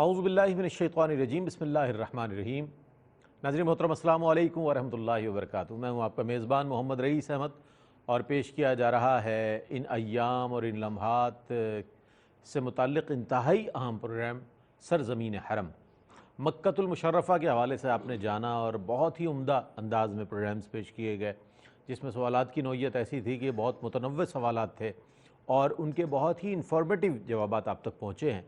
اعوذ باللہ من الشیطان الرجیم بسم اللہ الرحمن الرحیم۔ ناظرین محترم السلام علیکم ورحمۃ اللہ وبرکاتہ۔ میں ہوں آپ کا میزبان محمد رئیس احمد اور پیش کیا جا رہا ہے ان ایام اور ان لمحات سے متعلق انتہائی اہم پروگرام سرزمین حرم مکۃ المشرفہ کے حوالے سے آپ نے جانا اور بہت ہی عمدہ انداز میں پروگرامز پیش کیے گئے، جس میں سوالات کی نوعیت ایسی تھی کہ بہت متنوع سوالات تھے اور ان کے بہت ہی انفارمیٹیو جوابات آپ تک پہنچے ہیں۔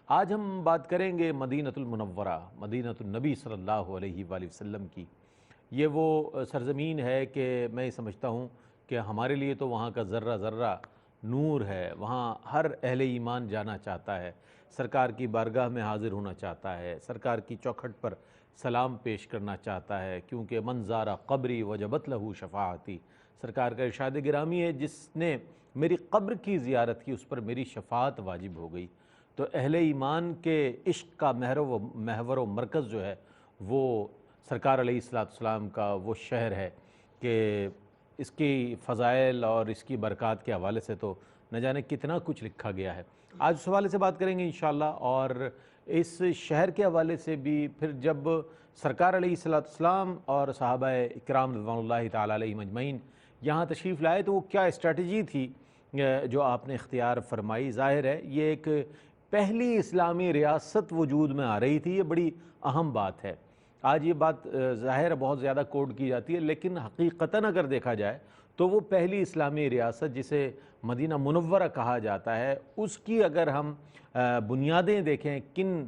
آج ہم بات کریں گے مدینہ المنورہ، مدینہ النبی صلی اللہ علیہ وآلہ وسلم کی۔ یہ وہ سرزمین ہے کہ میں یہ سمجھتا ہوں کہ ہمارے لیے تو وہاں کا ذرہ ذرہ نور ہے، وہاں ہر اہل ایمان جانا چاہتا ہے، سرکار کی بارگاہ میں حاضر ہونا چاہتا ہے، سرکار کی چوکھٹ پر سلام پیش کرنا چاہتا ہے، کیونکہ من زارا قبری وجبت لہو شفاعتی۔ سرکار کا ارشاد گرامی ہے، جس نے میری قبر کی زیارت کی اس پر میری شفاعت واجب ہو گئی۔ تو اہل ایمان کے عشق کا محور و مرکز جو ہے وہ سرکار علیہ السلام کا وہ شہر ہے کہ اس کی فضائل اور اس کی برکات کے حوالے سے تو نہ جانے کتنا کچھ لکھا گیا ہے۔ آج اس حوالے سے بات کریں گے انشاءاللہ، اور اس شہر کے حوالے سے بھی پھر جب سرکار علیہ السلام اور صحابہ اکرام رضوان اللہ تعالیٰ علیہم اجمعین یہاں تشریف لائے تو وہ کیا اسٹریٹجی تھی جو آپ نے اختیار فرمائی۔ ظاہر ہے یہ ایک پہلی اسلامی ریاست وجود میں آ رہی تھی، یہ بڑی اہم بات ہے۔ آج یہ بات ظاہر بہت زیادہ کوٹ کی جاتی ہے، لیکن حقیقتاً اگر دیکھا جائے تو وہ پہلی اسلامی ریاست جسے مدینہ منورہ کہا جاتا ہے، اس کی اگر ہم بنیادیں دیکھیں کن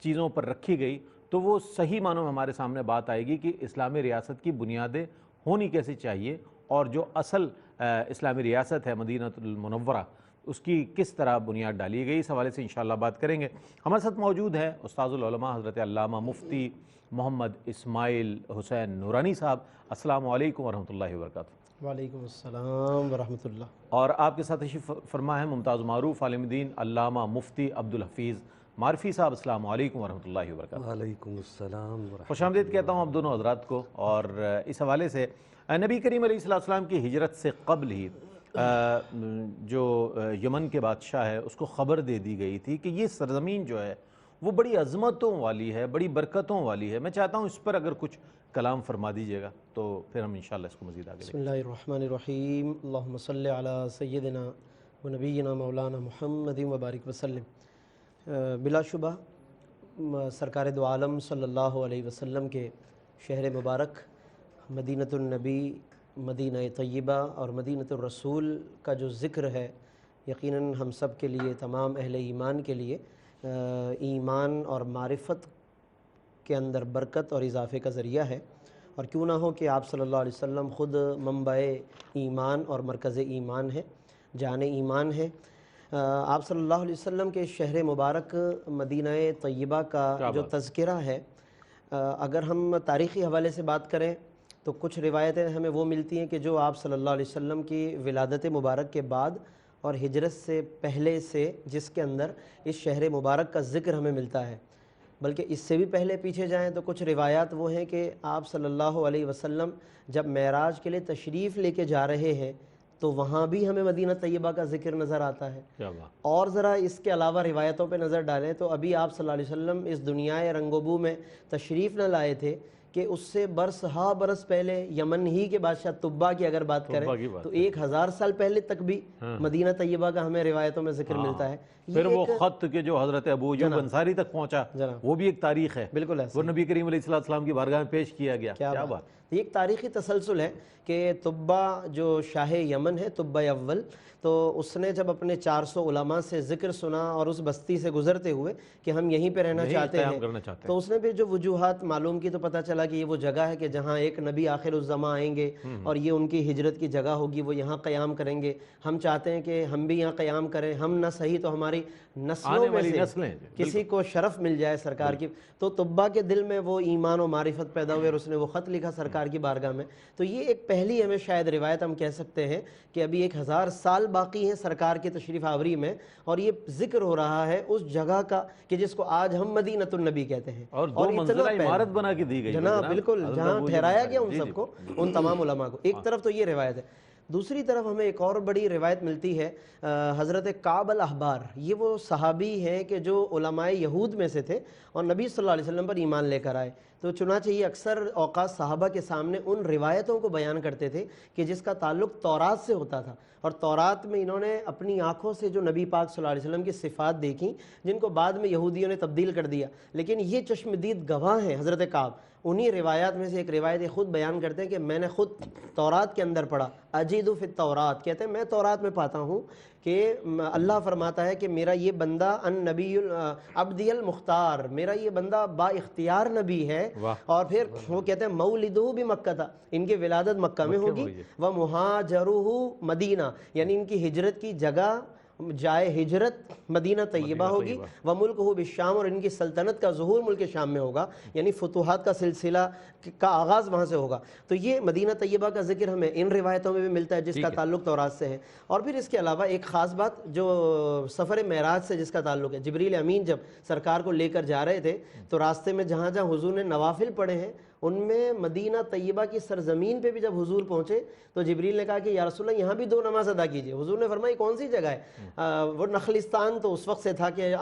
چیزوں پر رکھی گئی تو وہ صحیح معنوں میں ہمارے سامنے بات آئے گی کہ اسلامی ریاست کی بنیادیں ہونی کیسی چاہیے، اور جو اصل اسلامی ریاست ہے مدینہ المنورہ اس کی کس طرح بنیاد ڈالی گئی۔ اس حوالے سے انشاءاللہ بات کریں گے۔ ہمارے ساتھ موجود ہیں استاذ العلماء حضرت علامہ مفتی محمد اسماعیل حسین نورانی صاحب۔ السلام علیکم ورحمۃ اللہ وبرکاتہ۔ وعلیکم السلام ورحمۃ اللہ۔ اور آپ کے ساتھ تشریف فرما ہے ممتاز معروف عالم دین علامہ مفتی عبدالحفیظ معرفی صاحب۔ السلام علیکم ورحمۃ اللہ وبرکاتہ۔ وعلیکم السلام ورحمۃ خوش آمدید کہتا ہوں آپ دونوں حضرات کو۔ اور اس حوالے سے نبی کریم علیہ السلام کی ہجرت سے قبل ہی جو یمن کے بادشاہ ہے اس کو خبر دے دی گئی تھی کہ یہ سرزمین جو ہے وہ بڑی عظمتوں والی ہے، بڑی برکتوں والی ہے۔ میں چاہتا ہوں اس پر اگر کچھ کلام فرما دیجیے گا تو پھر ہم انشاءاللہ اس کو مزید آگے بسم اللہ الرحمن الرحیم۔ اللہم صلی علی سیدنا و نبینا مولانا محمد وبارک وسلم۔ بلا شبہ سرکار دو عالم صلی اللہ علیہ وسلم کے شہر مبارک مدینۃ النبی، مدینہ طیبہ اور مدینۃ الرسول کا جو ذکر ہے، یقیناً ہم سب کے لیے، تمام اہل ایمان کے لیے ایمان اور معرفت کے اندر برکت اور اضافے کا ذریعہ ہے۔ اور کیوں نہ ہو کہ آپ صلی اللہ علیہ وسلم خود منبع ایمان اور مرکز ایمان ہے، جان ایمان ہے۔ آپ صلی اللہ علیہ وسلم کے شہر مبارک مدینہ طیبہ کا جو تذکرہ ہے، اگر ہم تاریخی حوالے سے بات کریں تو کچھ روایتیں ہمیں وہ ملتی ہیں کہ جو آپ صلی اللہ علیہ وسلم کی ولادت مبارک کے بعد اور ہجرت سے پہلے سے جس کے اندر اس شہر مبارک کا ذکر ہمیں ملتا ہے، بلکہ اس سے بھی پہلے پیچھے جائیں تو کچھ روایات وہ ہیں کہ آپ صلی اللہ علیہ وسلم جب معراج کے لیے تشریف لے کے جا رہے ہیں تو وہاں بھی ہمیں مدینہ طیبہ کا ذکر نظر آتا ہے۔ اور ذرا اس کے علاوہ روایتوں پہ نظر ڈالیں تو ابھی آپ صلی اللہ علیہ وسلم اس دنیائے رنگ و بو میں تشریف نہ لائے تھے کہ اس سے برس ہا برس پہلے یمن ہی کے بادشاہ طبہ کی اگر بات کریں تو 1000 سال پہلے تک بھی مدینہ طیبہ کا ہمیں روایتوں میں ذکر ملتا ہے۔ پھر وہ خط کہ جو حضرت ابو ایوب انصاری تک پہنچا وہ بھی ایک تاریخ ہے، بالکل ایسا، وہ نبی کریم علیہ السلام کی بارگاہ میں پیش کیا گیا۔ کیا بات! یہ ایک تاریخی تسلسل ہے کہ طبہ جو شاہ یمن ہے، طبہ اول، تو اس نے جب اپنے 400 علماء سے ذکر سنا اور اس بستی سے گزرتے ہوئے کہ ہم یہیں پہ رہنا چاہتے ہیں، تو اس نے بھی جو وجوہات معلوم کی تو پتہ چلا کہ یہ وہ جگہ ہے کہ جہاں ایک نبی آخر الزماں آئیں گے اور یہ ان کی ہجرت کی جگہ ہوگی، وہ یہاں قیام کریں گے۔ ہم چاہتے ہیں کہ ہم بھی یہاں قیام کریں، ہم نہ صحیح تو ہماری نسلوں میں سے کسی کو شرف مل جائے سرکار کی۔ تو طبہ کے دل میں وہ ایمان و معرفت پیدا ہوئے اور اس نے وہ خط لکھا سرکار کی بارگاہ میں۔ تو یہ ایک پہلی ہمیں شاید روایت ہم کہہ سکتے ہیں کہ ابھی 1000 سال باقی ہیں سرکار کی تشریف آوری میں، اور یہ ذکر ہو رہا ہے اس جگہ کا کہ جس کو آج ہم مدینہ النبی کہتے ہیں، اور 2 منزلہ عمارت بنا کے دی گئی جناب، بالکل، جہاں ٹھہرایا گیا ان سب کو، ان تمام علماء کو۔ ایک طرف تو یہ روایت ہے، دوسری طرف ہمیں ایک اور بڑی روایت ملتی ہے حضرت کعب الاحبار، یہ وہ صحابی ہیں کہ جو علماء یہود میں سے تھے اور نبی صلی اللہ علیہ وسلم پر ایمان لے کر آئے. تو چنانچہ یہ اکثر اوقات صحابہ کے سامنے ان روایتوں کو بیان کرتے تھے کہ جس کا تعلق تورات سے ہوتا تھا، اور تورات میں انہوں نے اپنی آنکھوں سے جو نبی پاک صلی اللہ علیہ وسلم کی صفات دیکھیں جن کو بعد میں یہودیوں نے تبدیل کر دیا، لیکن یہ چشمدید گواہ ہیں حضرت کعب. انہی روایات میں سے ایک روایت خود بیان کرتے ہیں کہ میں نے خود تورات کے اندر پڑھا، اجید فی التورات، کہتے ہیں میں تورات میں پاتا ہوں کہ اللہ فرماتا ہے کہ میرا یہ بندہ ان نبی عبدی المختار، میرا یہ بندہ با اختیار نبی ہے. واہ. اور پھر وہ کہتے ہیں مولدہ بمکہ تھا، ان کی ولادت مکہ میں ہوگی، ومہاجرہ مدینہ، یعنی ان کی ہجرت کی جگہ جائے ہجرت مدینہ طیبہ ہوگی، وملکہ بالشام، اور ان کی سلطنت کا ظہور ملک شام میں ہوگا، یعنی فتوحات کا سلسلہ کا آغاز وہاں سے ہوگا. تو یہ مدینہ طیبہ کا ذکر ہمیں ان روایتوں میں بھی ملتا ہے جس کا تعلق تورات سے ہے. اور پھر اس کے علاوہ ایک خاص بات جو سفر معراج سے جس کا تعلق ہے، جبریل امین جب سرکار کو لے کر جا رہے تھے تو راستے میں جہاں جہاں حضور نے نوافل پڑھے ہیں ان میں مدینہ طیبہ کی سرزمین پہ بھی جب حضور پہنچے تو جبریل نے کہا کہ یا رسول اللہ یہاں بھی 2 نماز ادا کیجئے. حضور نے فرمایا کون سی جگہ ہے؟ وہ نخلستان تو اس وقت سے تھا کہ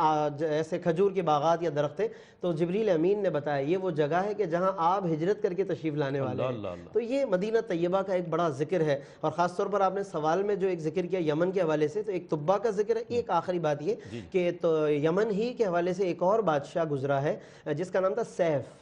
ایسے کھجور کے باغات یا درخت تھے، تو جبریل امین نے بتایا یہ وہ جگہ ہے کہ جہاں آپ ہجرت کر کے تشریف لانے والے ہیں. تو یہ مدینہ طیبہ کا ایک بڑا ذکر ہے. اور خاص طور پر آپ نے سوال میں جو ایک ذکر کیا یمن کے حوالے سے، تو ایک طبہ کا ذکر ہے. ایک آخری بات یہ کہ تو یمن ہی کے حوالے سے ایک اور بادشاہ گزرا ہے جس کا نام تھا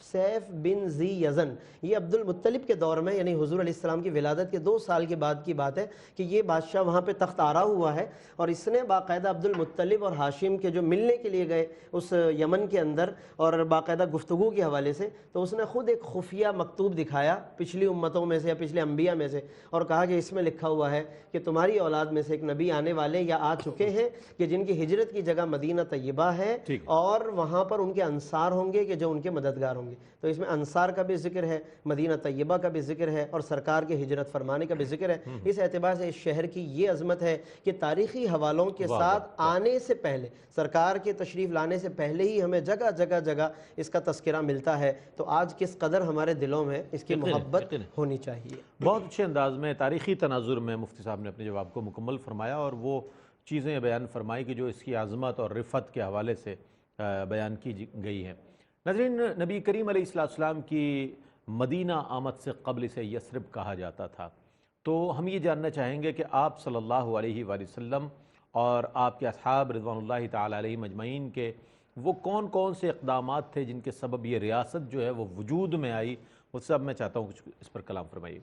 سیف بن ذی یزن. یہ عبد المطلب کے دور میں، یعنی حضور علیہ السلام کی ولادت کے 2 سال کے بعد کی بات ہے کہ یہ بادشاہ وہاں پہ تخت آرا ہوا ہے، اور اس نے باقاعدہ عبد المطلب اور ہاشم کے جو ملنے کے لیے گئے اس یمن کے اندر اور باقاعدہ گفتگو کے حوالے سے، تو اس نے خود ایک خفیہ مکتوب دکھایا پچھلی امتوں میں سے یا پچھلے انبیاء میں سے، اور کہا کہ اس میں لکھا ہوا ہے کہ تمہاری اولاد میں سے ایک نبی آنے والے یا آ چکے ہیں کہ جن کی ہجرت کی جگہ مدینہ طیبہ ہے، اور وہاں پر ان کے انصار ہوں گے کہ جو ان کے مددگار ہوں گے. تو اس میں انصار کا بھی ذکر ہے، مدینہ طیبہ کا بھی ذکر ہے، اور سرکار کے ہجرت فرمانے کا بھی ذکر ہے. اس اعتبار سے اس شہر کی یہ عظمت ہے کہ تاریخی حوالوں کے ساتھ آنے سے پہلے، سرکار کے تشریف لانے سے پہلے ہی ہمیں جگہ جگہ جگہ اس کا تذکرہ ملتا ہے. تو آج کس قدر ہمارے دلوں میں اس کی محبت ہونی چاہیے. بہت اچھے انداز میں تاریخی تناظر میں مفتی صاحب نے اپنے جواب کو مکمل فرمایا اور وہ چیزیں بیان فرمائی کہ جو اس کی عظمت اور رفت کے حوالے سے بیان کی گئی ہیں. ناظرین، نبی کریم علیہ السلام کی مدینہ آمد سے قبل اسے یثرب کہا جاتا تھا. تو ہم یہ جاننا چاہیں گے کہ آپ صلی اللہ علیہ وآلہ وسلم اور آپ کے اصحاب رضوان اللہ تعالی علیہم اجمعین کے وہ کون کون سے اقدامات تھے جن کے سبب یہ ریاست جو ہے وہ وجود میں آئی، وہ سب میں چاہتا ہوں کچھ اس پر کلام فرمائیے.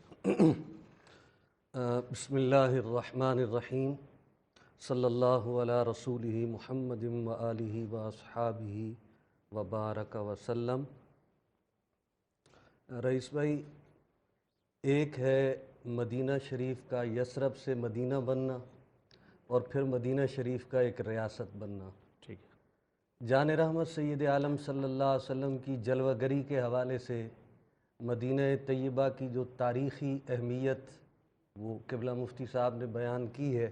بسم اللہ الرحمن الرحیم، صلی اللہ علی رسولہ محمد وآلہ واصحابہ وبارک وسلم. رئیس بھائی، ایک ہے مدینہ شریف کا یثرب سے مدینہ بننا، اور پھر مدینہ شریف کا ایک ریاست بننا. ٹھیک ہے. جان رحمت سید عالم صلی اللہ علیہ وسلم کی جلوہ گری کے حوالے سے مدینہ طیبہ کی جو تاریخی اہمیت وہ قبلہ مفتی صاحب نے بیان کی ہے،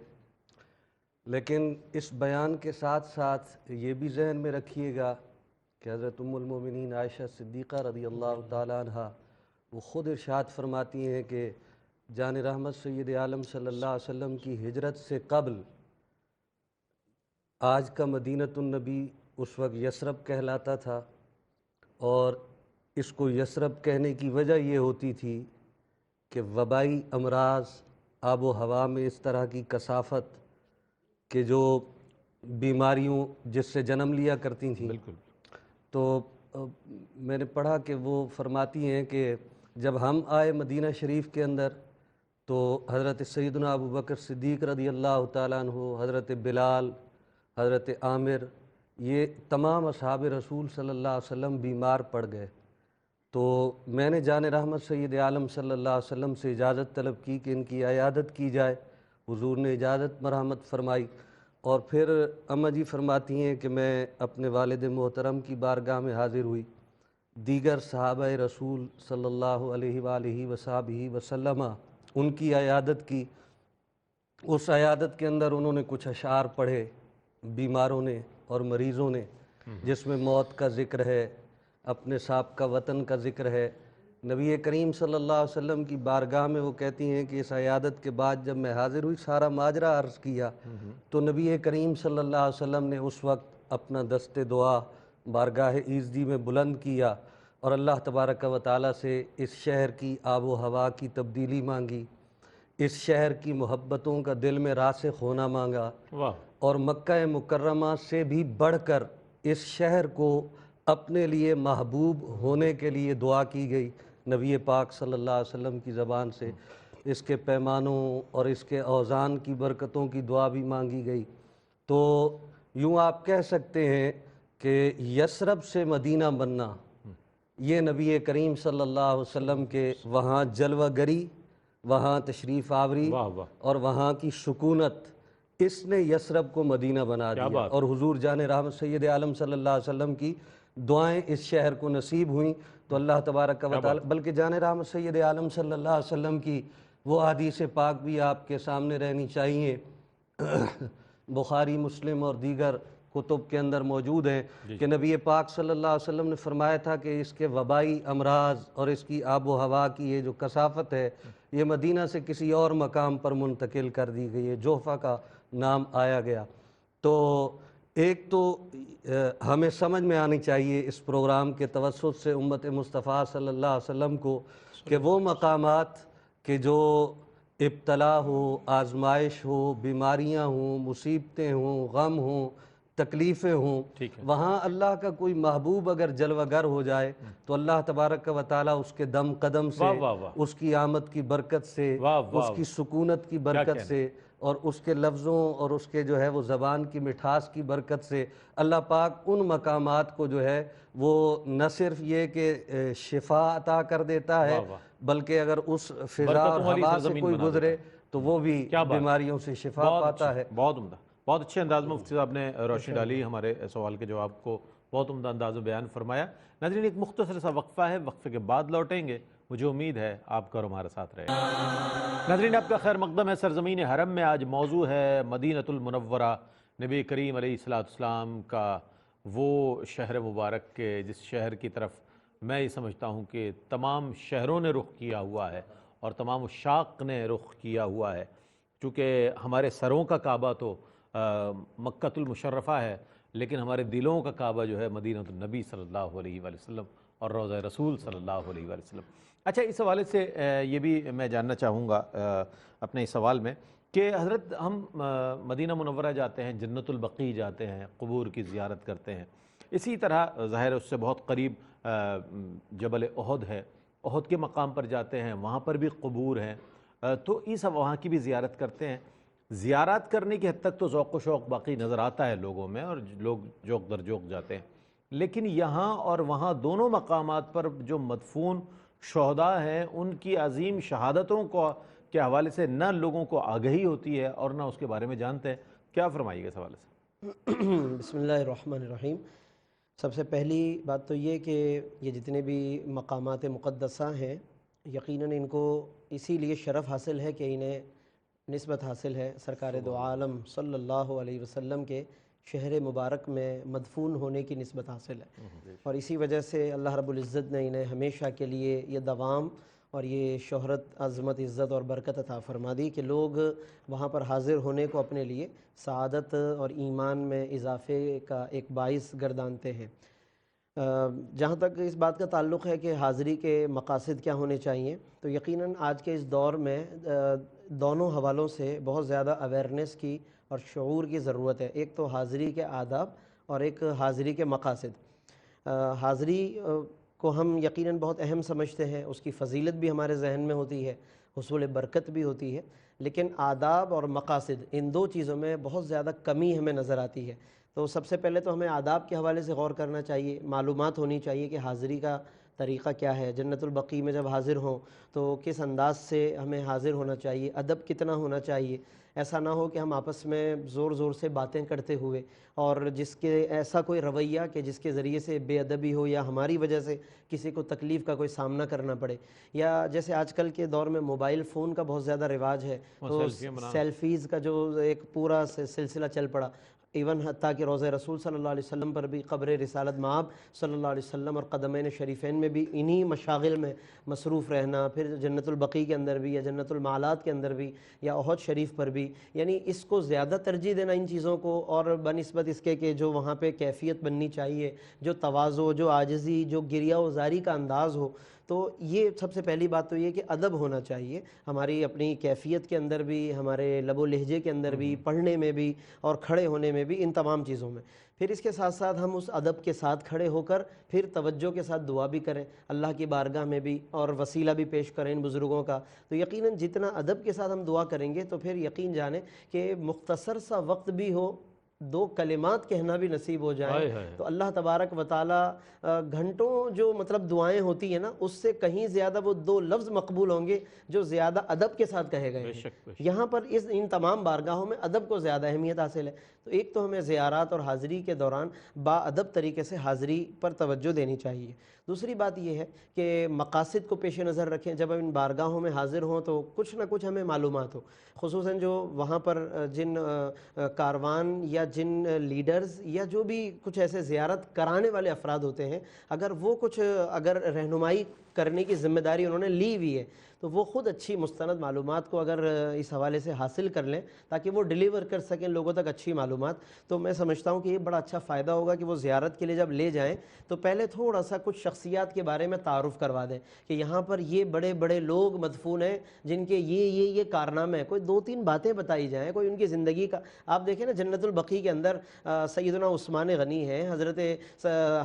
لیکن اس بیان کے ساتھ ساتھ یہ بھی ذہن میں رکھیے گا کہ حضرت ام المومنین عائشہ صدیقہ رضی اللہ تعالیٰ عنہ وہ خود ارشاد فرماتی ہیں کہ جان رحمت سید عالم صلی اللہ علیہ وسلم کی ہجرت سے قبل آج کا مدینۃ النبی اس وقت یثرب کہلاتا تھا، اور اس کو یثرب کہنے کی وجہ یہ ہوتی تھی کہ وبائی امراض، آب و ہوا میں اس طرح کی کثافت کہ جو بیماریوں جس سے جنم لیا کرتی تھیں. بالکل. تو میں نے پڑھا کہ وہ فرماتی ہیں کہ جب ہم آئے مدینہ شریف کے اندر تو حضرت سیدنا ابو بکر صدیق رضی اللہ تعالیٰ عنہ، حضرت بلال، حضرت عامر، یہ تمام اصحاب رسول صلی اللہ علیہ وسلم بیمار پڑ گئے. تو میں نے جان رحمت سید عالم صلی اللہ علیہ وسلم سے اجازت طلب کی کہ ان کی عیادت کی جائے. حضور نے اجازت مرحمت فرمائی، اور پھر اماں جی فرماتی ہیں کہ میں اپنے والد محترم کی بارگاہ میں حاضر ہوئی، دیگر صحابہ رسول صلی اللہ علیہ وآلہ وصحبہ وسلم ان کی عیادت کی. اس عیادت کے اندر انہوں نے کچھ اشعار پڑھے بیماروں نے اور مریضوں نے، جس میں موت کا ذکر ہے، اپنے سابقہ وطن کا ذکر ہے، نبی کریم صلی اللہ علیہ وسلم کی بارگاہ میں وہ کہتی ہیں کہ اس عیادت کے بعد جب میں حاضر ہوئی سارا ماجرا عرض کیا تو نبی کریم صلی اللہ علیہ وسلم نے اس وقت اپنا دست دعا بارگاہ ایزدی میں بلند کیا اور اللہ تبارک و تعالیٰ سے اس شہر کی آب و ہوا کی تبدیلی مانگی، اس شہر کی محبتوں کا دل میں راسخ ہونا مانگا، واہ، اور مکہ مکرمہ سے بھی بڑھ کر اس شہر کو اپنے لیے محبوب ہونے کے لیے دعا کی گئی نبی پاک صلی اللہ علیہ وسلم کی زبان سے، اس کے پیمانوں اور اس کے اوزان کی برکتوں کی دعا بھی مانگی گئی۔ تو یوں آپ کہہ سکتے ہیں کہ یثرب سے مدینہ بننا یہ نبی کریم صلی اللہ علیہ وسلم کے وہاں جلوہ گری، وہاں تشریف آوری واہ واہ، اور وہاں کی سکونت، اس نے یثرب کو مدینہ بنا کیا دیا، بات اور حضور جان رحمت سید عالم صلی اللہ علیہ وسلم کی دعائیں اس شہر کو نصیب ہوئیں تو اللہ تبارک و تعالی، بلکہ جان رحمت سید عالم صلی اللہ علیہ وسلم کی وہ حدیث پاک بھی آپ کے سامنے رہنی چاہیے، بخاری مسلم اور دیگر کتب کے اندر موجود ہیں کہ نبی پاک صلی اللہ علیہ وسلم نے فرمایا تھا کہ اس کے وبائی امراض اور اس کی آب و ہوا کی یہ جو کثافت ہے یہ مدینہ سے کسی اور مقام پر منتقل کر دی گئی ہے، جوفہ کا نام آیا گیا۔ تو ایک تو ہمیں سمجھ میں آنی چاہیے اس پروگرام کے توسط سے امت مصطفیٰ صلی اللہ علیہ وسلم کو کہ وہ مقامات کہ جو ابتلا ہو، آزمائش ہو، بیماریاں ہوں، مصیبتیں ہوں، غم ہوں، تکلیفیں ہوں، وہاں اللہ کا کوئی محبوب اگر جلوہ گر ہو جائے تو اللہ تبارک و تعالیٰ اس کے دم قدم سے، اس کی آمد کی برکت سے، اس کی سکونت کی برکت سے اور اس کے لفظوں اور اس کے جو ہے وہ زبان کی مٹھاس کی برکت سے اللہ پاک ان مقامات کو جو ہے وہ نہ صرف یہ کہ شفا عطا کر دیتا ہے بلکہ اگر اس فضا اور ہوا سے کوئی گزرے تو وہ بھی بیماریوں سے شفا پاتا ہے۔ بہت عمدہ، بہت اچھے انداز میں مفتی صاحب نے روشنی ڈالی، ہمارے سوال کے جواب کو بہت عمدہ انداز میں بیان فرمایا۔ ناظرین ایک مختصر سا وقفہ ہے، وقفے کے بعد لوٹیں گے، مجھے امید ہے آپ کا اور ہمارے ساتھ رہے گا۔ ناظرین آپ کا خیر مقدم ہے سرزمین حرم میں، آج موضوع ہے مدینۃ المنورہ، نبی کریم علیہ السلام کا وہ شہر مبارک کے جس شہر کی طرف میں یہ سمجھتا ہوں کہ تمام شہروں نے رخ کیا ہوا ہے اور تمام عشاق نے رخ کیا ہوا ہے، چونکہ ہمارے سروں کا کعبہ تو مکۃ المشرفہ ہے، لیکن ہمارے دلوں کا کعبہ جو ہے مدینہ النبی صلی اللہ علیہ وآلہ وسلم اور روضہ رسول صلی اللہ علیہ وآلہ وسلم۔ اچھا، اس حوالے سے یہ بھی میں جاننا چاہوں گا اپنے اس سوال میں کہ حضرت ہم مدینہ منورہ جاتے ہیں، جنت البقیع جاتے ہیں، قبور کی زیارت کرتے ہیں، اسی طرح ظاہر ہے اس سے بہت قریب جبل احد ہے، احد کے مقام پر جاتے ہیں، وہاں پر بھی قبور ہیں، تو یہ سب وہاں کی بھی زیارت کرتے ہیں۔ زیارت کرنے کی حد تک تو ذوق و شوق باقی نظر آتا ہے لوگوں میں اور لوگ جوق در جوق جاتے ہیں، لیکن یہاں اور وہاں دونوں مقامات پر جو مدفون شہداء ہیں ان کی عظیم شہادتوں کو کے حوالے سے نہ لوگوں کو آگہی ہوتی ہے اور نہ اس کے بارے میں جانتے ہیں۔ کیا فرمائیے گا اس حوالے سے؟ بسم اللہ الرحمن الرحیم۔ سب سے پہلی بات تو یہ کہ یہ جتنے بھی مقامات مقدسہ ہیں یقیناً ان کو اسی لیے شرف حاصل ہے کہ انہیں نسبت حاصل ہے سرکار دو عالم صلی اللہ علیہ وسلم کے شہر مبارک میں مدفون ہونے کی نسبت حاصل ہے، اور اسی وجہ سے اللہ رب العزت نے انہیں ہمیشہ کے لیے یہ دوام اور یہ شہرت، عظمت، عزت اور برکت عطا فرما دی کہ لوگ وہاں پر حاضر ہونے کو اپنے لیے سعادت اور ایمان میں اضافے کا ایک باعث گردانتے ہیں۔ جہاں تک اس بات کا تعلق ہے کہ حاضری کے مقاصد کیا ہونے چاہیے، تو یقیناً آج کے اس دور میں دونوں حوالوں سے بہت زیادہ اویئرنیس کی اور شعور کی ضرورت ہے، ایک تو حاضری کے آداب اور ایک حاضری کے مقاصد۔ حاضری کو ہم یقیناً بہت اہم سمجھتے ہیں، اس کی فضیلت بھی ہمارے ذہن میں ہوتی ہے، حصول برکت بھی ہوتی ہے، لیکن آداب اور مقاصد ان دو چیزوں میں بہت زیادہ کمی ہمیں نظر آتی ہے۔ تو سب سے پہلے تو ہمیں آداب کے حوالے سے غور کرنا چاہیے، معلومات ہونی چاہیے کہ حاضری کا طریقہ کیا ہے، جنت البقیع میں جب حاضر ہوں تو کس انداز سے ہمیں حاضر ہونا چاہیے، ادب کتنا ہونا چاہیے، ایسا نہ ہو کہ ہم آپس میں زور زور سے باتیں کرتے ہوئے اور جس کے ایسا کوئی رویہ کہ جس کے ذریعے سے بے ادبی ہو یا ہماری وجہ سے کسی کو تکلیف کا کوئی سامنا کرنا پڑے، یا جیسے آج کل کے دور میں موبائل فون کا بہت زیادہ رواج ہے تو سیلفیز کا جو ایک پورا سلسلہ چل پڑا، ایون حتیٰ کہ روضہ رسول صلی اللہ علیہ وسلم پر بھی، قبر رسالت مآب صلی اللہ علیہ وسلم اور قدمین شریفین میں بھی انہی مشاغل میں مصروف رہنا، پھر جنت البقیع کے اندر بھی یا جنت المعالات کے اندر بھی یا احد شریف پر بھی، یعنی اس کو زیادہ ترجیح دینا ان چیزوں کو، اور بنسبت اس کے کہ جو وہاں پہ کیفیت بننی چاہیے، جو تواضع، جو عاجزی، جو گریہ وزاری کا انداز ہو، تو یہ سب سے پہلی بات تو یہ کہ ادب ہونا چاہیے ہماری اپنی کیفیت کے اندر بھی، ہمارے لب و لہجے کے اندر بھی، پڑھنے میں بھی اور کھڑے ہونے میں بھی، ان تمام چیزوں میں۔ پھر اس کے ساتھ ساتھ ہم اس ادب کے ساتھ کھڑے ہو کر پھر توجہ کے ساتھ دعا بھی کریں اللہ کی بارگاہ میں بھی، اور وسیلہ بھی پیش کریں ان بزرگوں کا۔ تو یقیناً جتنا ادب کے ساتھ ہم دعا کریں گے تو پھر یقین جانیں کہ مختصر سا وقت بھی ہو، 2 کلمات کہنا بھی نصیب ہو جائیں، تو اللہ تبارک و تعالیٰ گھنٹوں جو مطلب دعائیں ہوتی ہیں نا، اس سے کہیں زیادہ وہ 2 لفظ مقبول ہوں گے جو زیادہ ادب کے ساتھ کہے گئے ہیں۔ یہاں پر ان تمام بارگاہوں میں ادب کو زیادہ اہمیت حاصل ہے۔ تو ایک تو ہمیں زیارات اور حاضری کے دوران با ادب طریقے سے حاضری پر توجہ دینی چاہیے۔ دوسری بات یہ ہے کہ مقاصد کو پیش نظر رکھیں، جب ہم ان بارگاہوں میں حاضر ہوں تو کچھ نہ کچھ ہمیں معلومات ہو، خصوصاً جو وہاں پر جن کاروان یا جن لیڈرز یا جو بھی کچھ ایسے زیارت کرانے والے افراد ہوتے ہیں، اگر وہ کچھ رہنمائی کرنے کی ذمہ داری انہوں نے لی ہوئی ہے تو وہ خود اچھی مستند معلومات کو اگر اس حوالے سے حاصل کر لیں تاکہ وہ ڈیلیور کر سکیں لوگوں تک اچھی معلومات، تو میں سمجھتا ہوں کہ یہ بڑا اچھا فائدہ ہوگا کہ وہ زیارت کے لیے جب لے جائیں تو پہلے تھوڑا سا کچھ شخصیات کے بارے میں تعارف کروا دیں کہ یہاں پر یہ بڑے بڑے لوگ مدفون ہیں جن کے یہ کارنامے ہیں، کوئی 2-3 باتیں بتائی جائیں، کوئی ان کی زندگی کا۔ آپ دیکھیں نا جنت البقیع کے اندر سیدنا عثمان غنی ہیں،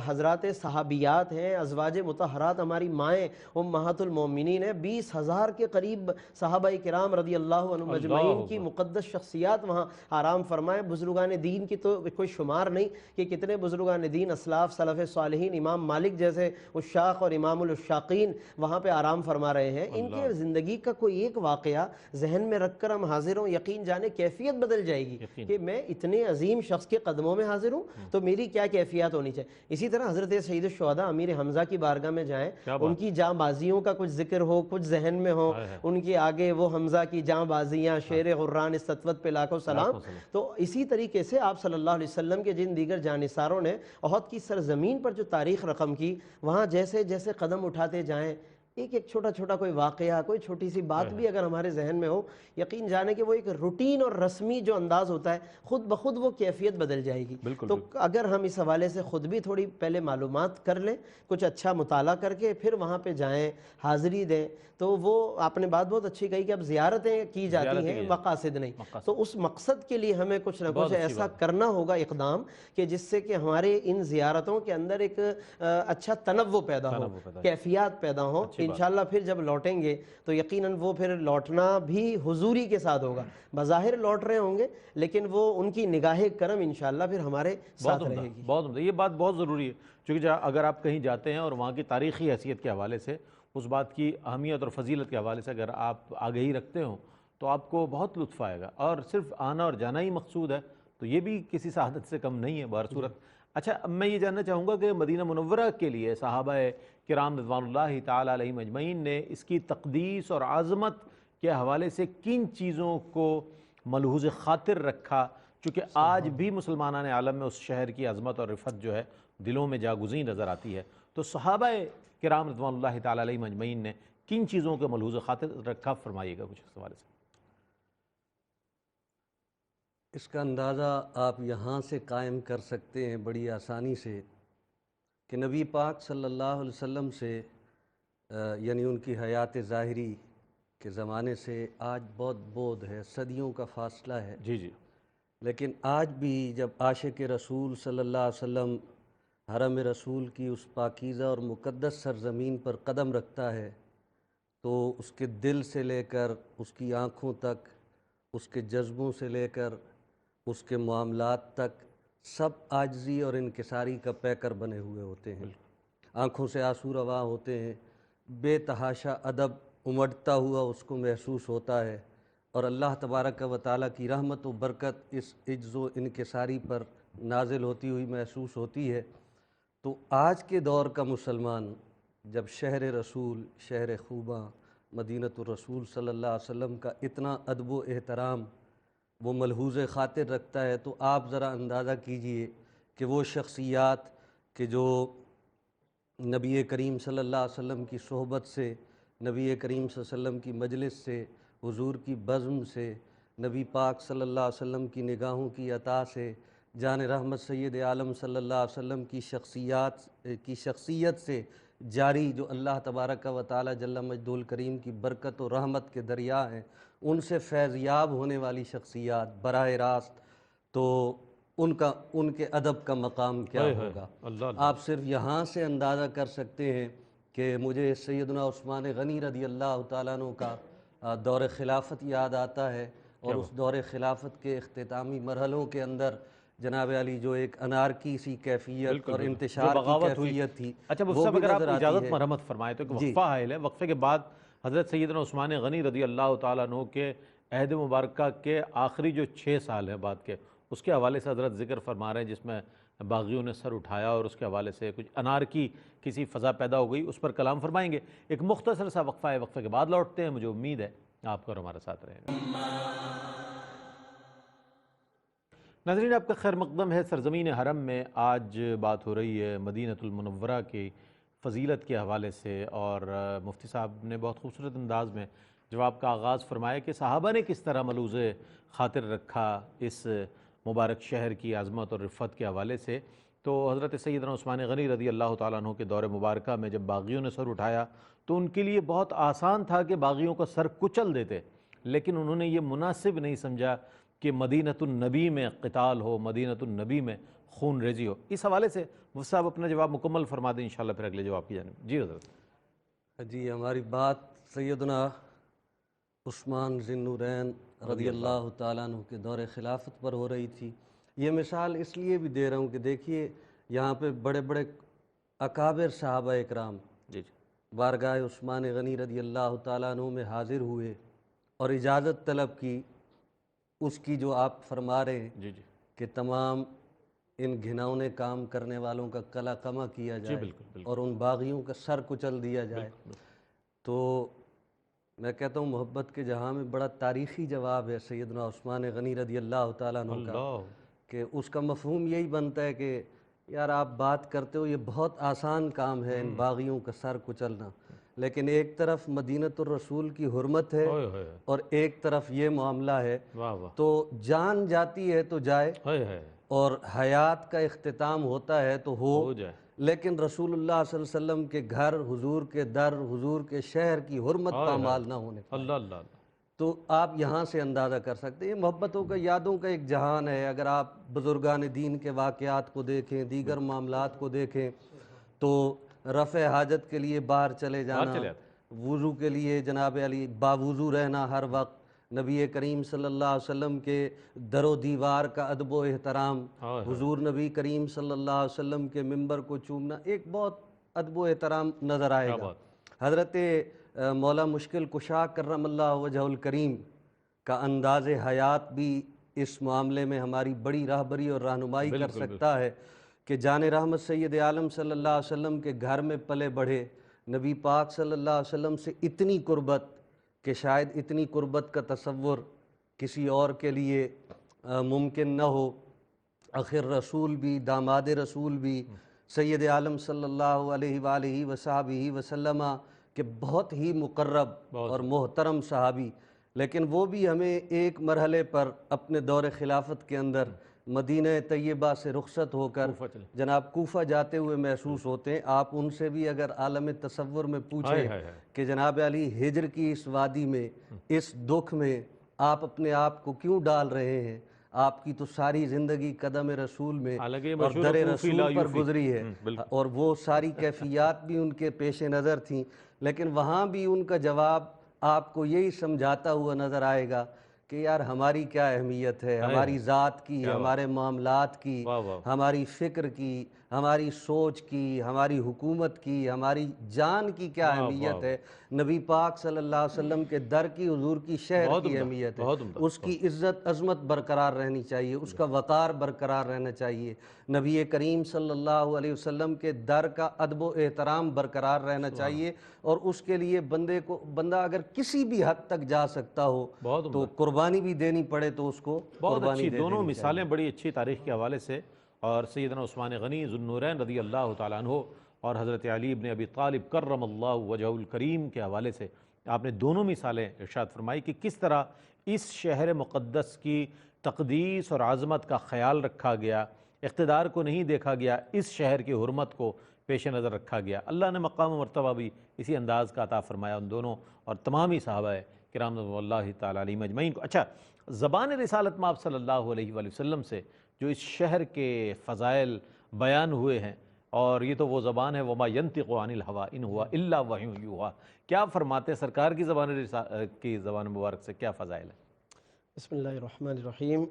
حضرات صحابیات ہیں، ازواج مطہرات ہماری مائیں امہات المومنین ہیں، 20,000 کے قریب صحابہ کرام رضی اللہ عنہم اجمعین کی مقدس شخصیات وہاں آرام فرمائے۔ بزرگان دین کی تو کوئی شمار نہیں کہ کتنے بزرگان دین، اسلاف، سلف صالحین، امام مالک جیسے عشاق اور امام العشاقین وہاں پہ آرام فرما رہے ہیں۔ ان کے زندگی کا کوئی ایک واقعہ ذہن میں رکھ کر ہم حاضر ہوں، یقین جانے کیفیت بدل جائے گی کہ میں اتنے عظیم شخص کے قدموں میں حاضر ہوں تو میری کیا کیفیت ہونی چاہیے۔ اسی طرح حضرت سید الشہداء امیر حمزہ کی بارگاہ میں جائیں، ان کی جاں بازیوں کا کچھ ذکر ہو، کچھ ذہن میں ہو، ان کے آگے وہ حمزہ کی جاں بازیاں، شیر غران اس سطوت پہ لاکھوں سلام۔ تو اسی طریقے سے آپ صلی اللہ علیہ وسلم کے جن دیگر جانثاروں نے احد کی سرزمین پر جو تاریخ رقم کی، وہاں جیسے جیسے قدم اٹھاتے جائیں، ایک ایک چھوٹا چھوٹا کوئی واقعہ، کوئی چھوٹی سی بات بھی اگر ہمارے ذہن میں ہو، یقین جانے کہ وہ ایک روٹین اور رسمی جو انداز ہوتا ہے خود بخود وہ کیفیت بدل جائے گی۔ تو اگر ہم اس حوالے سے خود بھی تھوڑی پہلے معلومات کر لیں، کچھ اچھا مطالعہ کر کے پھر وہاں پہ جائیں، حاضری دیں، تو وہ آپ نے بات بہت اچھی کہی کہ اب زیارتیں کی جاتی ہیں، مقاصد نہیں، تو اس مقصد کے لیے ہمیں کچھ نہ کچھ ایسا کرنا ہوگا اقدام کہ جس سے کہ ہمارے ان زیارتوں کے اندر ایک اچھا تنوع پیدا ہو، کیفیات پیدا ہو۔ انشاءاللہ پھر جب لوٹیں گے تو یقیناً وہ پھر لوٹنا بھی حضوری کے ساتھ ہوگا، بظاہر لوٹ رہے ہوں گے لیکن وہ ان کی نگاہ کرم انشاءاللہ پھر ہمارے ساتھ رہے گی۔ بہت عمدہ، یہ بات بہت ضروری ہے، چونکہ اگر آپ کہیں جاتے ہیں اور وہاں کی تاریخی حیثیت کے حوالے سے اس بات کی اہمیت اور فضیلت کے حوالے سے اگر آپ آگہی رکھتے ہوں تو آپ کو بہت لطف آئے گا، اور صرف آنا اور جانا ہی مقصود ہے تو یہ بھی کسی سعادت سے کم نہیں ہے بہرصورت۔ اچھا، اب میں یہ جاننا چاہوں گا کہ مدینہ منورہ کے لیے صحابہ کرام رضوان اللہ تعالیٰ علیہم اجمعین نے اس کی تقدیس اور عظمت کے حوالے سے کن چیزوں کو ملحوظ خاطر رکھا، چونکہ آج بھی مسلمانان عالم میں اس شہر کی عظمت اور رفعت جو ہے دلوں میں جاگزیں نظر آتی ہے، تو صحابہ کرام رضوان اللہ تعالیٰ علیہم اجمعین نے کن چیزوں کے ملحوظ خاطر رکھا، فرمائیے گا کچھ اس حوالے سے۔ اس کا اندازہ آپ یہاں سے قائم کر سکتے ہیں بڑی آسانی سے کہ نبی پاک صلی اللہ علیہ وسلم سے یعنی ان کی حیات ظاہری کے زمانے سے آج بہت بعد ہے، صدیوں کا فاصلہ ہے۔ جی لیکن آج بھی جب عاشق رسول صلی اللہ علیہ وسلم حرم رسول کی اس پاکیزہ اور مقدس سرزمین پر قدم رکھتا ہے تو اس کے دل سے لے کر اس کی آنکھوں تک، اس کے جذبوں سے لے کر اس کے معاملات تک سب عاجزی اور انکساری کا پیکر بنے ہوئے ہوتے ہیں۔ آنکھوں سے آنسو رواں ہوتے ہیں، بے تحاشا ادب امٹتا ہوا اس کو محسوس ہوتا ہے، اور اللہ تبارک و تعالیٰ کی رحمت و برکت اس عجز و انکساری پر نازل ہوتی ہوئی محسوس ہوتی ہے۔ تو آج کے دور کا مسلمان جب شہر رسول، شہر خوباں، مدینۃ الرسول صلی اللہ علیہ وسلم کا اتنا ادب و احترام وہ ملحوظ خاطر رکھتا ہے، تو آپ ذرا اندازہ کیجئے کہ وہ شخصیات کہ جو نبی کریم صلی اللہ علیہ وسلم کی صحبت سے، نبی کریم صلی اللہ علیہ وسلم کی مجلس سے، حضور کی بزم سے، نبی پاک صلی اللہ علیہ وسلم کی نگاہوں کی عطا سے، جان رحمت سید عالم صلی اللہ علیہ وسلم کی شخصیت سے جاری، جو اللہ تبارک و تعالی جل مجدہ الکریم کی برکت و رحمت کے دریا ہیں، ان سے فیض یاب ہونے والی شخصیات براہ راست، تو ان کے ادب کا مقام کیا ہوگا؟ اللہ اللہ، آپ صرف یہاں سے اندازہ کر سکتے ہیں کہ مجھے سیدنا عثمان غنی رضی اللہ تعالیٰ عنہ کا دور خلافت یاد آتا ہے، اور اس دور خلافت کے اختتامی مرحلوں کے اندر جناب علی جو ایک انارکی سی کیفیت اور جو انتشار کی بغاوت ہوئی۔ کیفیت تھی، اچھا مفتی وہ صاحب، بھی اگر آپ نظر آتی اجازت ہے۔ مرحمت فرمائیں تو ایک جی وقفہ حائل ہے، وقفے کے بعد حضرت سیدنا عثمان غنی رضی اللہ تعالیٰ عنہ کے عہد مبارکہ کے آخری جو 6 سال ہیں بعد کے، اس کے حوالے سے حضرت ذکر فرما رہے ہیں، جس میں باغیوں نے سر اٹھایا اور اس کے حوالے سے کچھ انارکی کسی فضا پیدا ہو گئی، اس پر کلام فرمائیں گے۔ ایک مختصر سا وقفہ ہے، وقفے کے بعد لوٹتے ہیں، مجھے امید ہے آپ کو اور ہمارے ساتھ رہے گا۔ ناظرین، آپ کا خیر مقدم ہے۔ سرزمین حرم میں آج بات ہو رہی ہے مدینۃ المنورہ کی فضیلت کے حوالے سے، اور مفتی صاحب نے بہت خوبصورت انداز میں جواب کا آغاز فرمایا کہ صحابہ نے کس طرح ملحوظ خاطر رکھا اس مبارک شہر کی عظمت اور رفت کے حوالے سے۔ تو حضرت سیدنا عثمان غنی رضی اللہ تعالیٰ عنہ کے دور مبارکہ میں جب باغیوں نے سر اٹھایا تو ان کے لیے بہت آسان تھا کہ باغیوں کا سر کچل دیتے، لیکن انہوں نے یہ مناسب نہیں سمجھا کہ مدینۃ النبی میں قتال ہو، مدینۃ النبی میں خون ریزی ہو۔ اس حوالے سے مفتی صاحب اپنا جواب مکمل فرما دیں، انشاءاللہ پھر اگلے جواب کی جانب۔ جی حضرت۔ جی، ہماری بات سیدنا عثمان ذی النورین رضی اللہ تعالیٰ عنہ کے دور خلافت پر ہو رہی تھی۔ یہ مثال اس لیے بھی دے رہا ہوں کہ دیکھیے یہاں پہ بڑے بڑے اکابر صحابہ اکرام جی بارگاہ عثمان غنی رضی اللہ تعالیٰ عنہ میں حاضر ہوئے اور اجازت طلب کی، اس کی جو آپ فرما رہے ہیں جی جی کہ تمام ان گھناؤنے کام کرنے والوں کا قلع قمع کیا جی، جائے بالکل اور ان باغیوں کا سر کچل دیا جائے، تو میں کہتا ہوں محبت کے جہاں میں بڑا تاریخی جواب ہے سیدنا عثمان غنی رضی اللہ تعالیٰ عنہ کا، اللہ، کہ اس کا مفہوم یہی بنتا ہے کہ یار آپ بات کرتے ہو یہ بہت آسان کام ہے ان باغیوں کا سر کچلنا، لیکن ایک طرف مدینۃ الرسول کی حرمت ہے ہوئے ہوئے، اور ایک طرف یہ معاملہ ہے، واہ واہ، تو جان جاتی ہے تو جائے ہوئے ہوئے، اور حیات کا اختتام ہوتا ہے تو ہو جائے، لیکن رسول اللہ صلی اللہ علیہ وسلم کے گھر، حضور کے در، حضور کے شہر کی حرمت پامال نہ ہونے پائے۔ اللہ اللہ اللہ، تو آپ یہاں سے اندازہ کر سکتے ہیں، یہ محبتوں کا، یادوں کا ایک جہان ہے۔ اگر آپ بزرگان دین کے واقعات کو دیکھیں، دیگر معاملات کو دیکھیں، تو رفع حاجت کے لیے باہر چلے باہر جانا، چلے آتے، وضو کے لیے جناب علی باوضو رہنا ہر وقت، نبی کریم صلی اللہ علیہ وسلم کے در و دیوار کا ادب و احترام، حضور نبی کریم صلی اللہ علیہ وسلم کے منبر کو چومنا، ایک بہت ادب و احترام نظر آئے کیا گا۔ بات، حضرت مولا مشکل کشا کرم اللہ وجہ الکریم کا انداز حیات بھی اس معاملے میں ہماری بڑی راہبری اور رہنمائی کر بالکل سکتا ہے کہ جان رحمت سید عالم صلی اللہ علیہ وسلم کے گھر میں پلے بڑھے، نبی پاک صلی اللہ علیہ وسلم سے اتنی قربت کہ شاید اتنی قربت کا تصور کسی اور کے لیے ممکن نہ ہو، آخر رسول بھی، داماد رسول بھی، سید عالم صلی اللہ علیہ وآلہ وصحبہ وسلم کہ بہت ہی مقرب اور محترم صحابی، لیکن وہ بھی ہمیں ایک مرحلے پر اپنے دور خلافت کے اندر مدینہ طیبہ سے رخصت ہو کر کوفہ چلے، جناب کوفہ جاتے ہوئے محسوس ہوتے ہیں۔ آپ ان سے بھی اگر عالم تصور میں پوچھیں کہ جناب علی ہجر کی اس وادی میں، اس دکھ میں آپ اپنے آپ کو کیوں ڈال رہے ہیں؟ آپ کی تو ساری زندگی قدم رسول میں اور در رسول پر گزری ہے، اور وہ ساری کیفیات بھی ان کے پیش نظر تھیں، لیکن وہاں بھی ان کا جواب آپ کو یہی سمجھاتا ہوا نظر آئے گا کہ یار ہماری کیا اہمیت ہے، ہماری ذات کی، ہمارے معاملات کی، ہماری فکر کی، ہماری سوچ کی، ہماری حکومت کی، ہماری جان کی کیا اہمیت ہے، نبی پاک صلی اللہ علیہ وسلم کے در کی، حضور کی شہر بہت کی عمدہ، اہمیت ہے، بہت عمدہ، اس کی عزت عظمت برقرار رہنی چاہیے، اس کا وقار برقرار رہنا چاہیے، نبی کریم صلی اللہ علیہ وسلم کے در کا ادب و احترام برقرار رہنا چاہیے، اور اس کے لیے بندہ اگر کسی بھی حد تک جا سکتا ہو بہت عمدہ، تو قربانی بھی دینی پڑے تو اس کو بہت قربانی اچھی دے دونوں دینی مثالیں چاہیے۔ بڑی اچھی تاریخ کے حوالے سے، اور سیدنا عثمان غنی ذو النورین رضی اللہ تعالیٰ عنہ اور حضرت علی ابن ابی طالب کرم اللہ وجہہ الکریم کے حوالے سے آپ نے دونوں مثالیں ارشاد فرمائی کہ کس طرح اس شہر مقدس کی تقدیس اور عظمت کا خیال رکھا گیا، اقتدار کو نہیں دیکھا گیا، اس شہر کی حرمت کو پیش نظر رکھا گیا۔ اللہ نے مقام و مرتبہ بھی اسی انداز کا عطا فرمایا ان دونوں اور تمام ہی صحابہ کرام رضوان اللہ تعالیٰ علیہم اجمعین کو۔ اچھا، زبان رسالت مآب صلی اللہ علیہ وآلہ وسلم سے جو اس شہر کے فضائل بیان ہوئے ہیں، اور یہ تو وہ زبان ہے وما ینطق عن الہویٰ ان ہوا الا وحی یوحیٰ، کیا فرماتے ہیں سرکار کی زبان مبارک سے کیا فضائل ہیں؟ بسم اللہ الرحمن الرحیم۔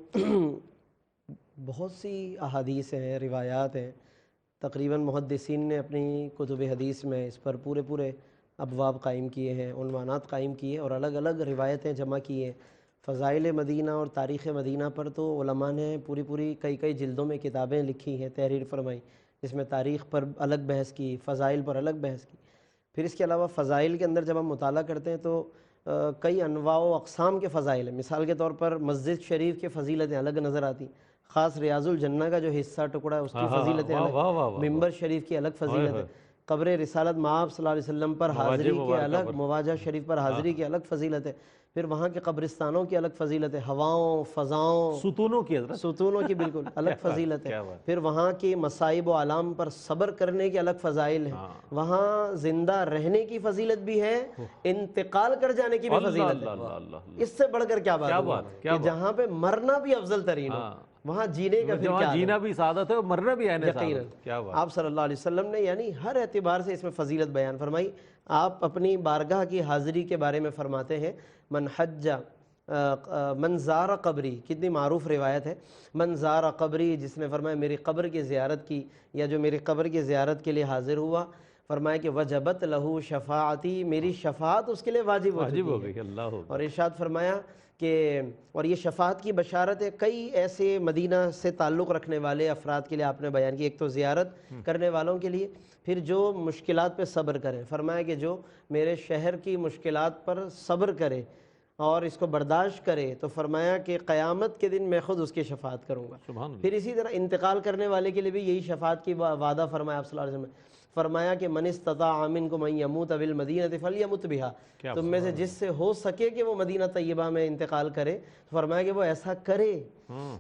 بہت سی احادیث ہیں، روایات ہیں، تقریباً محدثین نے اپنی کتب حدیث میں اس پر پورے ابواب قائم کیے ہیں، عنوانات قائم کیے اور الگ الگ روایتیں جمع کی ہیں۔ فضائل مدینہ اور تاریخ مدینہ پر تو علماء نے پوری کئی جلدوں میں کتابیں لکھی ہیں، تحریر فرمائی، جس میں تاریخ پر الگ بحث کی، فضائل پر الگ بحث کی۔ پھر اس کے علاوہ فضائل کے اندر جب ہم مطالعہ کرتے ہیں تو کئی انواع و اقسام کے فضائل ہیں۔ مثال کے طور پر مسجد شریف کے فضیلتیں الگ نظر آتی، خاص ریاض الجنہ کا جو حصہ ٹکڑا ہے اس کی فضیلتیں واہ واہ واہ الگ، واہ، منبر شریف کی الگ فضیلت ہے، قبر رسالت مآب صلی اللہ علیہ وسلم پر حاضری کے مبارکہ الگ، پر، مواجہ شریف پر حاضری کی الگ فضیلت ہے، پھر وہاں کے قبرستانوں کی الگ فضیلت ہے، ہواؤں، فضاؤں، ستونوں کی حضرت، ستونوں کی بالکل الگ فضیلت ہے، کیا بات، پھر وہاں کی مصائب و آلام پر صبر کرنے کی الگ فضائل ہیں، وہاں زندہ رہنے کی فضیلت بھی ہے، انتقال کر جانے کی بھی اللہ فضیلت اللہ ہے۔ اللہ اللہ، اس سے بڑھ کر کیا بات ہوگی کیا کہ بات، جہاں پہ مرنا بھی افضل ترین ہو، وہاں جینے کا پھر جہاں کیا جینا بھی سعادت ہے اور مرنا بھی عین یقیناً۔ سعادت، کیا بات، آپ صلی اللہ علیہ وسلم نے یعنی ہر اعتبار سے اس میں فضیلت بیان فرمائی۔ آپ اپنی بارگاہ کی حاضری کے بارے میں فرماتے ہیں، من حج من زار قبری، کتنی معروف روایت ہے، من زار قبری، جس نے فرمایا میری قبر کی زیارت کی یا جو میری قبر کی زیارت کے لیے حاضر ہوا، فرمایا کہ وجبت لہو شفاعتی، میری شفاعت اس کے لیے واجب ہو واجب چکی ہو ہے۔ گئی، اللہ ہو اور گئی، ارشاد فرمایا کہ اور یہ شفاعت کی بشارت ہے کئی ایسے مدینہ سے تعلق رکھنے والے افراد کے لیے آپ نے بیان کی، ایک تو زیارت کرنے والوں کے لیے، پھر جو مشکلات پہ صبر کریں، فرمایا کہ جو میرے شہر کی مشکلات پر صبر کرے اور اس کو برداشت کرے تو فرمایا کہ قیامت کے دن میں خود اس کی شفاعت کروں گا۔ سبحان اللہ، پھر اسی طرح انتقال کرنے والے کے لیے بھی یہی شفاعت کی وعدہ فرمایا آپ صلی اللہ علیہ وسلم نے، فرمایا کہ من استطاع منکم ان یموت بالمدینہ فلیمت بہا، تم میں سے جس سے ہو سکے کہ وہ مدینہ طیبہ میں انتقال کرے، فرمایا کہ وہ ایسا کرے۔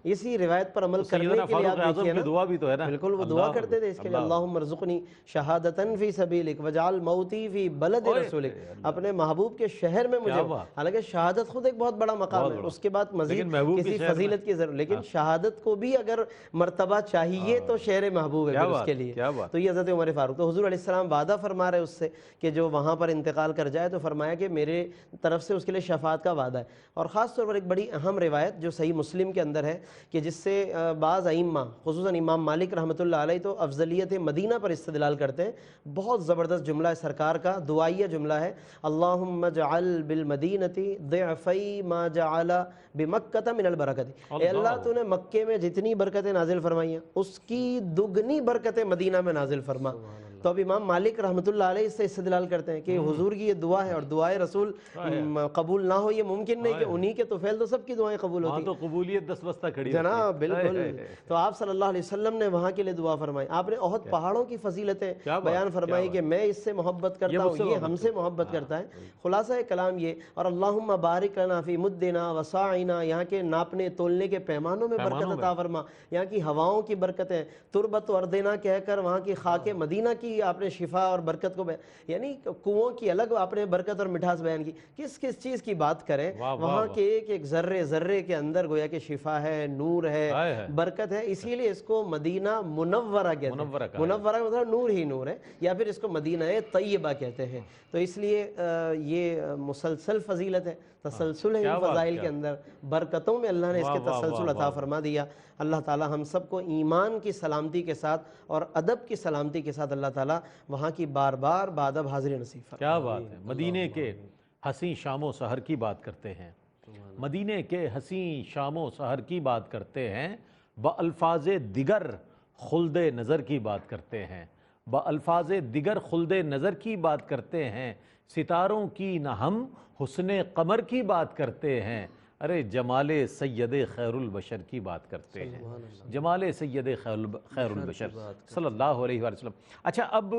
اسی روایت پر عمل کرنے سیدنا کے لیے آپ فاروق اعظم دیکھیے کی نا، دعا بھی تو ہے نا، بالکل وہ دعا کرتے تھے اس کے لیے، اللہم ارزقنی شہادتاً فی سبیلک وجعل موتی فی بلد رسولک، اپنے محبوب کے شہر میں مجھے، حالانکہ شہادت خود ایک بہت بڑا مقام ہے، اس کے بعد مزید کسی فضیلت کی ضرورت، لیکن شہادت کو بھی اگر مرتبہ چاہیے تو شہر محبوب ہے پھر اس کے لیے، تو یہ حضرت عمر فاروق، تو حضور علیہ السلام وعدہ فرما رہے اس سے کہ جو وہاں پر انتقال کر جائے تو فرمایا کہ میرے طرف سے اس کے لیے شفاعت کا وعدہ ہے۔ اور خاص طور پر ایک بڑی اہم روایت جو صحیح مسلم کے اندر ہے کہ جس سے بعض ائمہ خصوصاً امام مالک رحمۃ اللہ علیہ تو افضلیت مدینہ پر استدلال کرتے ہیں، بہت زبردست جملہ ہے سرکار کا، دعائیہ جملہ ہے، اللہم اجعل بالمدینۃ ضعفی ما جعل بمکۃ من البرکۃ، اے اللہ تو نے مکے میں جتنی برکتیں نازل فرمائی ہیں اس کی دگنی برکتیں مدینہ میں نازل فرما۔ تو اب امام مالک رحمۃ اللہ علیہ اس سے استدلال کرتے ہیں کہ حضور کی یہ دعا ہے اور دعائے رسول قبول نہ ہو یہ ممکن نہیں، کہ انہی کے طفیل تو سب کی دعائیں قبول ہوتی ہیں، تو قبولیت دس بستہ کھڑی جناب بالکل۔ تو آپ صلی اللہ علیہ وسلم نے وہاں کے لیے دعا فرمائی، آپ نے احد پہاڑوں کی فضیلتیں بیان فرمائی کہ میں اس سے محبت کرتا ہوں، یہ ہم سے محبت کرتا ہے۔ خلاصہ کلام یہ، اور اللہم بارک لنا فی مدنا وساعنا، یہاں کے ناپنے تولنے کے پیمانوں میں برکت عطا فرما، یہاں کی ہواؤں کی برکتیں، تربت اردنا کہہ کر وہاں کی خاک مدینہ کی آپ نے شفا اور برکت کو یعنی کنووں کی الگ آپ نے برکت اور مٹھاس بیان کی، کس کس چیز کی بات کریں، وہاں کے ایک ایک ذرے کے اندر گویا کہ شفا ہے، نور ہے، برکت ہے، اسی لیے اس کو مدینہ منورہ کہتے ہیں، منورہ مطلب نور ہی نور ہے، یا پھر اس کو مدینہ طیبہ کہتے ہیں، تو اس لیے یہ مسلسل فضیلت ہے۔ تسلسل ہے کیا ان بات، فضائل کیا کے اندر، برکتوں میں اللہ نے اس واہ کے واہ تسلسل واہ عطا واہ، فرما دیا۔ اللہ تعالی ہم سب کو ایمان کی سلامتی کے ساتھ اور ادب کی سلامتی کے ساتھ اللہ تعالی وہاں کی بار بار بادب حاضری نصیب فرما۔ کیا بات ہے۔ مدینے کے حسین شام و سحر کی بات کرتے ہیں، مدینے کے حسین شام و سحر کی بات کرتے ہیں، بألفاظ دیگر خلد نظر کی بات کرتے ہیں، بألفاظ دیگر خلد نظر کی بات کرتے ہیں، ستاروں کی نہ ہم حسن قمر کی بات کرتے ہیں، ارے جمال سید خیر البشر کی بات کرتے ہیں، جمال سید خیر البشر صلی اللہ علیہ وآلہ وسلم۔ اچھا، اب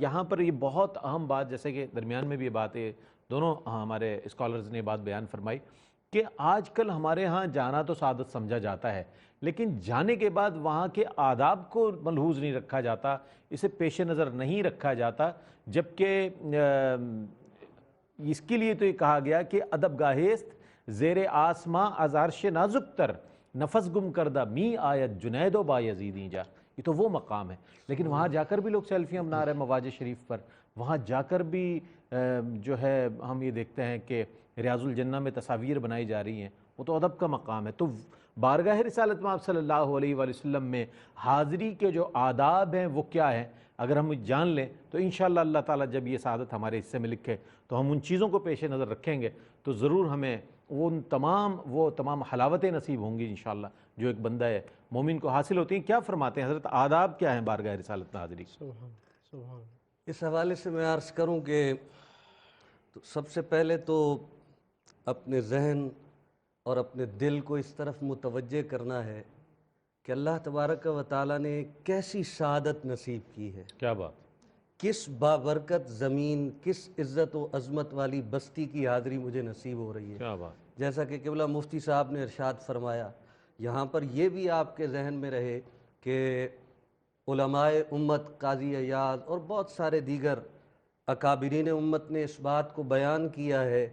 یہاں پر یہ بہت اہم بات، جیسے کہ درمیان میں بھی یہ بات ہے، دونوں ہمارے اسکالرز نے بات بیان فرمائی کہ آج کل ہمارے ہاں جانا تو سعادت سمجھا جاتا ہے، لیکن جانے کے بعد وہاں کے آداب کو ملحوظ نہیں رکھا جاتا، اسے پیش نظر نہیں رکھا جاتا، جبکہ اس کے لیے تو یہ کہا گیا کہ ادب گاہیست زیر آسماں از عرش نازک تر، نفس گم کردہ می آیت جنید و بایزیدیں جا، یہ تو وہ مقام ہے، لیکن وہاں جا کر بھی لوگ سیلفیاں بنا رہے ہیں مواج شریف پر، وہاں جا کر بھی جو ہے ہم یہ دیکھتے ہیں کہ ریاض الجنہ میں تصاویر بنائی جا رہی ہیں، وہ تو ادب کا مقام ہے۔ تو بارگاہ رسالت مآب صلی اللہ علیہ وآلہ وسلم میں حاضری کے جو آداب ہیں وہ کیا ہیں، اگر ہم جان لیں تو انشاءاللہ اللہ تعالیٰ جب یہ سعادت ہمارے حصے میں لکھے تو ہم ان چیزوں کو پیش نظر رکھیں گے تو ضرور ہمیں وہ تمام حلاوتیں نصیب ہوں گی انشاءاللہ جو ایک بندہ ہے مومن کو حاصل ہوتی ہیں۔ کیا فرماتے ہیں حضرت، آداب کیا ہیں بارگاہ رسالت میں حاضری؟ سبحان اس حوالے سے میں عرض کروں کہ سب سے پہلے تو اپنے ذہن اور اپنے دل کو اس طرف متوجہ کرنا ہے کہ اللہ تبارک و تعالیٰ نے کیسی سعادت نصیب کی ہے، کیا بات، کس بابرکت زمین، کس عزت و عظمت والی بستی کی حاضری مجھے نصیب ہو رہی ہے۔ کیا بات، جیسا کہ قبلہ مفتی صاحب نے ارشاد فرمایا، یہاں پر یہ بھی آپ کے ذہن میں رہے کہ علماء امت، قاضی عیاض اور بہت سارے دیگر اکابرین امت نے اس بات کو بیان کیا ہے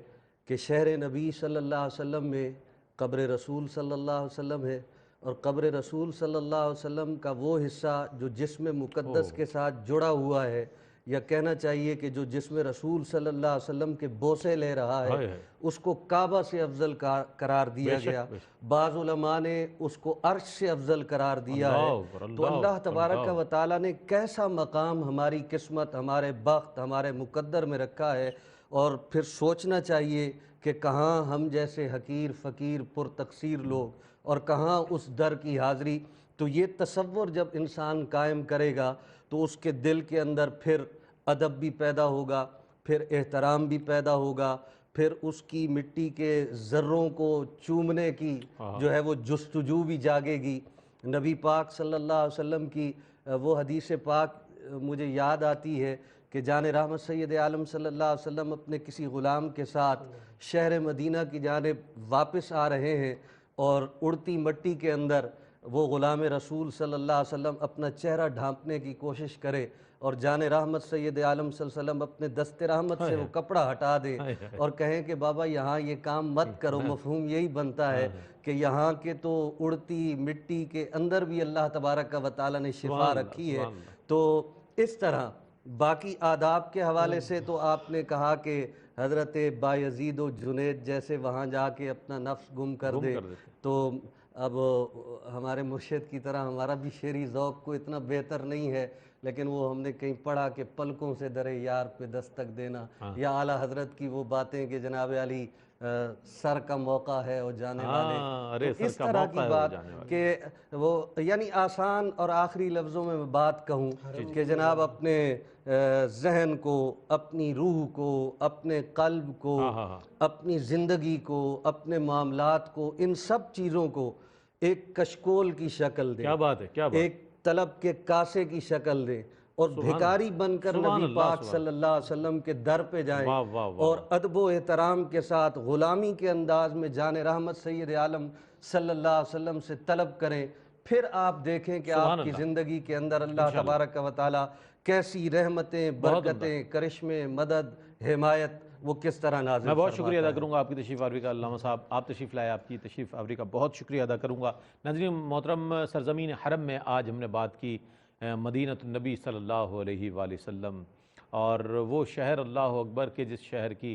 کہ شہر نبی صلی اللہ علیہ وسلم میں قبر رسول صلی اللہ علیہ وسلم ہے، اور قبر رسول صلی اللہ علیہ وسلم کا وہ حصہ جو جسم مقدس کے ساتھ جڑا ہوا ہے، یا کہنا چاہیے کہ جو جسم رسول صلی اللہ علیہ وسلم کے بوسے لے رہا ہے، اس کو کعبہ سے افضل قرار دیا گیا۔ بعض علماء نے اس کو عرش سے افضل قرار دیا ہے۔ تو اللہ تبارک و تعالیٰ نے کیسا مقام ہماری قسمت، ہمارے بخت، ہمارے مقدر میں رکھا ہے، اور پھر سوچنا چاہیے کہ کہاں ہم جیسے حقیر فقیر پر تقصیر لوگ اور کہاں اس در کی حاضری۔ تو یہ تصور جب انسان قائم کرے گا تو اس کے دل کے اندر پھر ادب بھی پیدا ہوگا، پھر احترام بھی پیدا ہوگا، پھر اس کی مٹی کے ذروں کو چومنے کی جو ہے وہ جستجو بھی جاگے گی۔ نبی پاک صلی اللہ علیہ وسلم کی وہ حدیث پاک مجھے یاد آتی ہے کہ جان رحمت سید عالم صلی اللہ علیہ وسلم اپنے کسی غلام کے ساتھ شہر مدینہ کی جانب واپس آ رہے ہیں، اور اڑتی مٹی کے اندر وہ غلام رسول صلی اللہ علیہ وسلم اپنا چہرہ ڈھانپنے کی کوشش کرے، اور جان رحمت سید عالم صلی اللہ علیہ وسلم اپنے دست رحمت سے وہ کپڑا ہٹا دیں اور کہیں کہ بابا یہاں یہ کام مت کرو۔ مفہوم یہی بنتا ہے کہ یہاں کے تو اڑتی مٹی کے اندر بھی اللہ تبارک و تعالیٰ نے شفا رکھی ہے۔ تو اس طرح باقی آداب کے حوالے سے تو آپ نے کہا کہ حضرت بایزید و جنید جیسے وہاں جا کے اپنا نفس گم کر دے، تو اب ہمارے مرشد کی طرح ہمارا بھی شعری ذوق کو اتنا بہتر نہیں ہے، لیکن وہ ہم نے کہیں پڑھا کہ پلکوں سے درے یار پہ دستک دینا، یا اعلیٰ حضرت کی وہ باتیں کہ جناب علی سر کا موقع ہے اور جانے والے، تو اس طرح کی بات کہ وہ یعنی آسان اور آخری لفظوں میں بات کہوں کہ جناب اپنے ذہن کو، اپنی روح کو، اپنے قلب کو، اپنی زندگی کو، اپنے معاملات کو، ان سب چیزوں کو ایک کشکول کی شکل دیں، کیا بات ہے، کیا بات، ایک طلب کے کاسے کی شکل دیں، اور بھکاری بن کر نبی پاک صلی اللہ علیہ وسلم کے در پہ جائیں، اور ادب و احترام کے ساتھ غلامی کے انداز میں جان رحمت سید عالم صلی اللہ علیہ وسلم سے طلب کریں۔ پھر آپ دیکھیں کہ آپ کی زندگی کے اندر اللہ تبارک و تعالیٰ کیسی رحمتیں، برکتیں، کرشمے، مدد، حمایت وہ کس طرح نازل فرماتا ہے۔ میں بہت شکریہ ادا کروں گا آپ کی تشریف آوری کا، علامہ صاحب آپ تشریف لائے، آپ کی تشریف آوری کا بہت شکریہ ادا کروں گا۔ ناظرین محترم، سرزمین حرم میں آج ہم نے بات کی مدینہ النبی صلی اللہ علیہ وآلہ وسلم، اور وہ شہر اللہ اکبر کے جس شہر کی